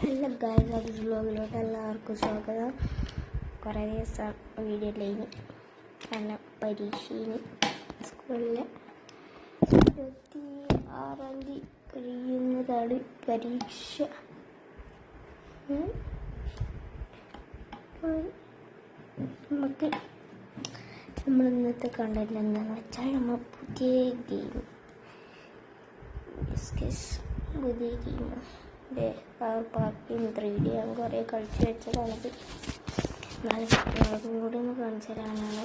Hello guys, അത് വ്ലോഗിലോട്ട് എല്ലാവർക്കും സ്വാഗതം. കുറേ ദിവസം വീഡിയോ ഇല്ലേന്, കാരണം പരീക്ഷയിന് സ്കൂളിൽ 26-ാം തീയതി കഴിയുന്നതാണ് പരീക്ഷ. നമ്മൾ ഇന്നത്തെ കണ്ടന്റ് എന്താണെന്ന് വെച്ചാൽ പുതിയ ഗെയിം പുതിയ ഗെയിം കാർ പാർക്കിംഗ് 3D ഞാൻ കുറേ കളിച്ച് വെച്ചതാണത്. എന്നാലും കുട്ടികൾക്കും കൂടി ഒന്ന് കാണിച്ചു തരാനാണ്.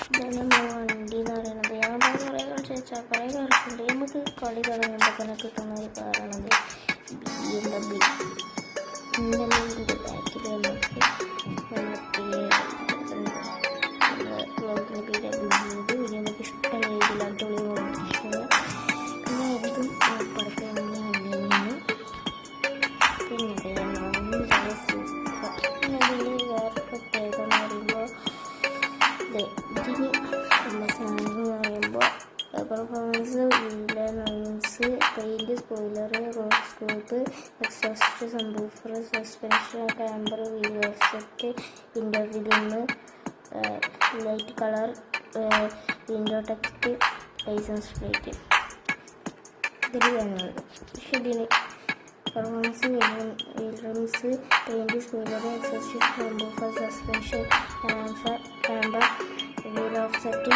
ഇതാണ് നമ്മൾ വണ്ടി എന്ന് പറയുന്നത്. ഞാൻ കുറേ കളിച്ച് വെച്ചാൽ കുറേ കളിക്കുന്നുണ്ട്. നമുക്ക് കളി തുടങ്ങുമ്പോൾ തന്നെ കിട്ടുന്ന ഒരു കാറാണത് BMW. BMW ബാക്കിൽ നമുക്ക് നമുക്ക് ഇഷ്ടമുള്ള രീതിയിൽ അടിപൊളി പിന്നെ ഇതും പടത്തെ വണ്ടിയാണ്. പിന്നെ പിന്നെ അതിൽ വേറെ പ്രത്യേകത എന്ന് പറയുമ്പോൾ ഇതിന് ഉള്ള സാധനം എന്ന് പറയുമ്പോൾ performance, wheels, paint, spoiler, road scope, exhaust, subwoofer, suspension, camber, wheel offset, window film, light colour, window text, licence plate. ഇതിൽ വേണം. പക്ഷെ ഇതിന് performance, wheels, paint, spoiler, exhaust, subwoofer, suspension, camber, wheel offset,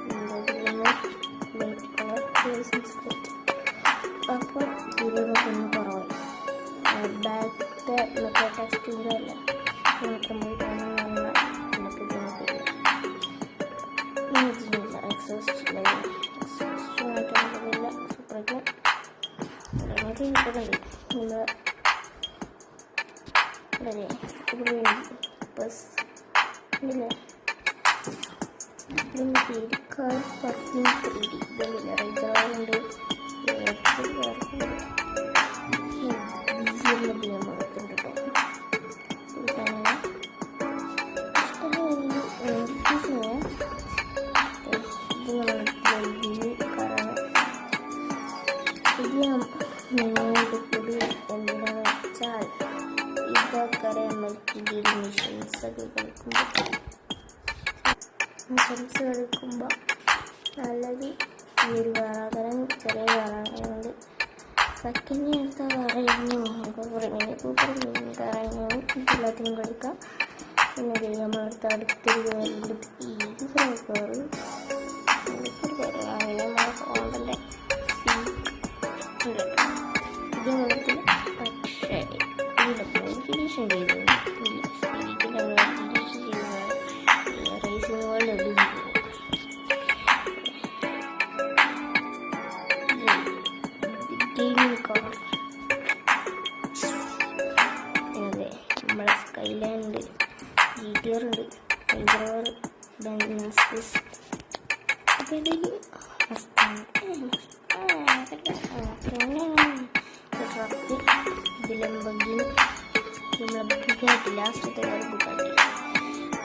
window film, light colour, licence plate. അപ്പോൾ ഇതിലൊക്കെ ഒന്ന് കുറവായി. ബാക്കിത്തെ മറ്റേ ടെക്സ്റ്റിൻ്റെ അല്ല മാത്രം പോയിട്ടാണ് നമുക്ക് ഇതിനൊക്കില്ല. ഇതിനില്ല എക്സോസ്റ്റ് മാറ്റാനില്ല. സൂപ്പറായിട്ട് നമുക്ക് കിട്ടുന്നുണ്ട്. അല്ലേ ഇവിടെ ബസ് ഇല്ലേ, ഇതിൻ്റെ പേര് കാർ പാർക്കിംഗ് 3D. ഇതില്ല റൈഡറുണ്ട്, എന്തിനാന്ന് വെച്ചാൽ ഇതൊക്കെ നമ്മൾക്ക് മിഷൻസൊക്കെ കളിക്കുമ്പോൾ നല്ലത്. ഈ ഒരു വേറാതരം ചെറിയ വേറാണ്ട് സെക്കൻഡ് എടുത്താൽ പറയുന്നു. അപ്പോൾ കുറേ പറയുന്നു എല്ലാത്തിനും കളിക്കാം. പിന്നെ നമ്മളടുത്ത് അടുത്തൊരു പേരുണ്ട്, ഇത് ഫ്രൈക്കോറ് അങ്ങനെ നമ്മളെ ഫോണിൻ്റെ ഇത് നമുക്ക് പക്ഷേ ഇവിടെ പോയി ഫിനിഷ് ചെയ്തു. ഫിനിഷ് ചെയ്ത റേസിങ്ങുകളുടെ ഗെയിമിംഗ് കാർ. അതെ, നമ്മളെ സ്കൈലാൻഡ്, GTR ഉണ്ട്, റേഞ്ചർ റോവർ, ബെൻസ്. അപ്പോൾ ഇതിൽ ട്രക്ക്, ഇതിലമ്പഗിന് നമ്മളെ ബുക്കായിട്ട് ലാസ്റ്റത്തെ കാര്യം ബുക്കായിട്ട്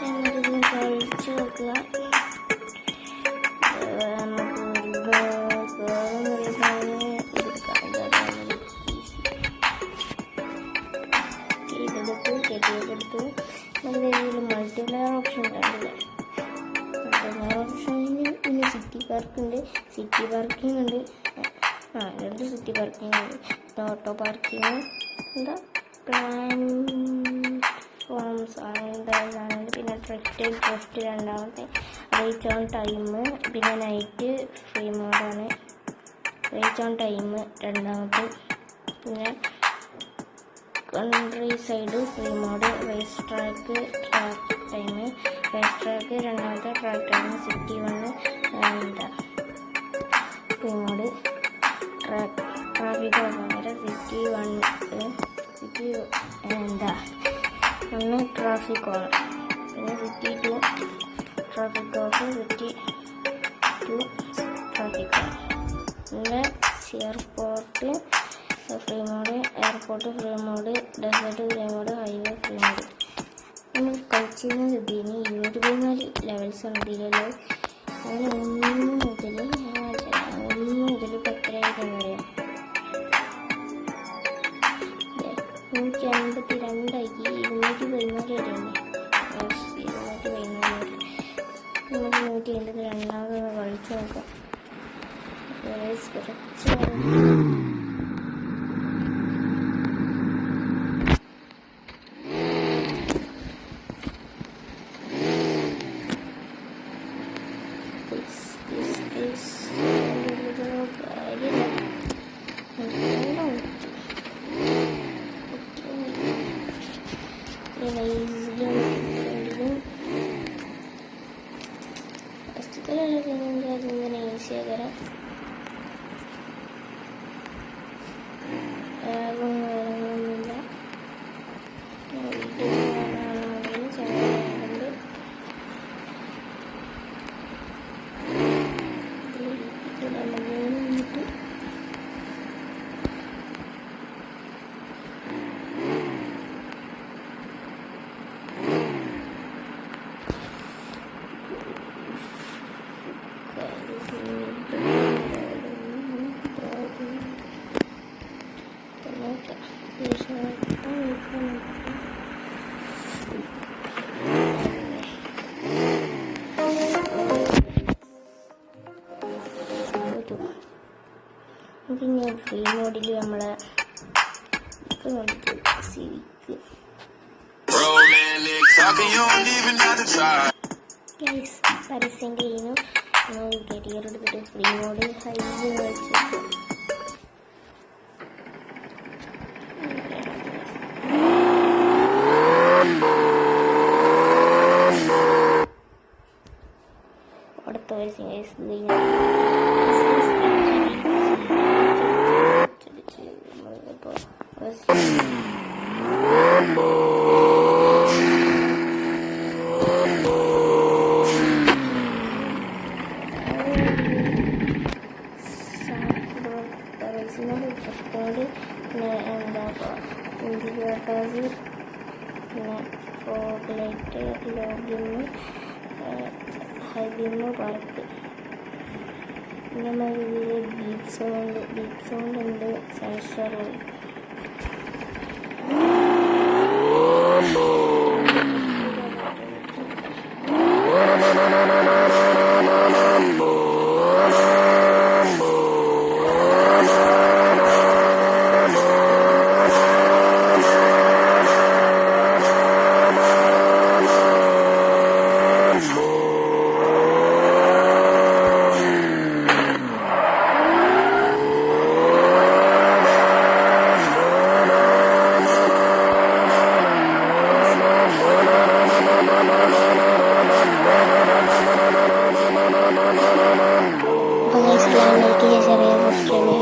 എന്നതിന് കഴിച്ച് നോക്കുക. നമുക്ക് വേറൊന്നൊരു സാധനം ഇതെടുക്കാം. ഇതെടുത്ത് കെട്ടിയെടുത്ത് നമുക്ക് ഇതിൽ മൾട്ടിപ്ലെയർ ഓപ്ഷൻ ഉണ്ടാവില്ലേ. മൾട്ടിപ്ലെയർ ഓപ്ഷനിൽ പിന്നെ സിറ്റി പാർക്കുണ്ട്, സിറ്റി പാർക്കിംഗ് ഉണ്ട്. രണ്ട് സിറ്റി പാർക്കിംഗ് ഉണ്ട്, ഓട്ടോ പാർക്കിംഗ് ഉണ്ട്, പ്ലാറ്റ്ഫോംസ് അങ്ങനത്തെ. പിന്നെ ഡ്രിഫ്റ്റ് രണ്ടാമത്തെ, റേറ്റ് ഓൺ ടൈം, പിന്നെ നൈറ്റ് ഫ്രീ മോഡാണ്. റേറ്റ് ഓൺ ടൈം രണ്ടാമത്തെ, പിന്നെ countryside free mode, race track time, race track രണ്ടാമത്തെ, track time, city 1 free mode, traffic off city 1 city ഒന്ന് ട്രാഫിക് ഓൺ, പിന്നെ city 2 traffic off, city 2 traffic on. പിന്നെ airport free mode, airport free mode, desert free mode, highway free mode. നമ്മൾ കളിച്ചിരുന്നത് ഇതിന് 24 levels ഉണ്ട് ഇതിൽ. അങ്ങനെ 1 മുതൽ ഇപ്പോൾ എത്ര എത്രയായിരുന്നറിയാം 152 214 വരെയാണ്. 214 നമുക്ക് 182 കളിച്ചു നോക്കാം. കുറച്ച് അതിങ്ങനെ ഈസിയാകരം വേറൊന്നുമില്ല. വീഡിയോ കാണാനാണെങ്കിൽ ചാനലുണ്ട്. പിന്നെ ഫ്രീ മോഡിൽ നമ്മളെ സിവിക്ക് പരസ്യം കഴിഞ്ഞു. കരിയർ എടുത്തിട്ട് ഫ്രീ മോഡിൽ ഹൈജ് കളിച്ചു. അടുത്ത ഇൻഡിക്കേറ്റേഴ്സ്, പിന്നെ ഫോഗ് ലൈറ്റ്, ലോഗിന്, ഹൈബീമ്, പാർക്ക്. പിന്നെ രീതിയിൽ ബീറ്റ് സൗണ്ട് ഉണ്ട്, സെൻസർ. ചെറിയ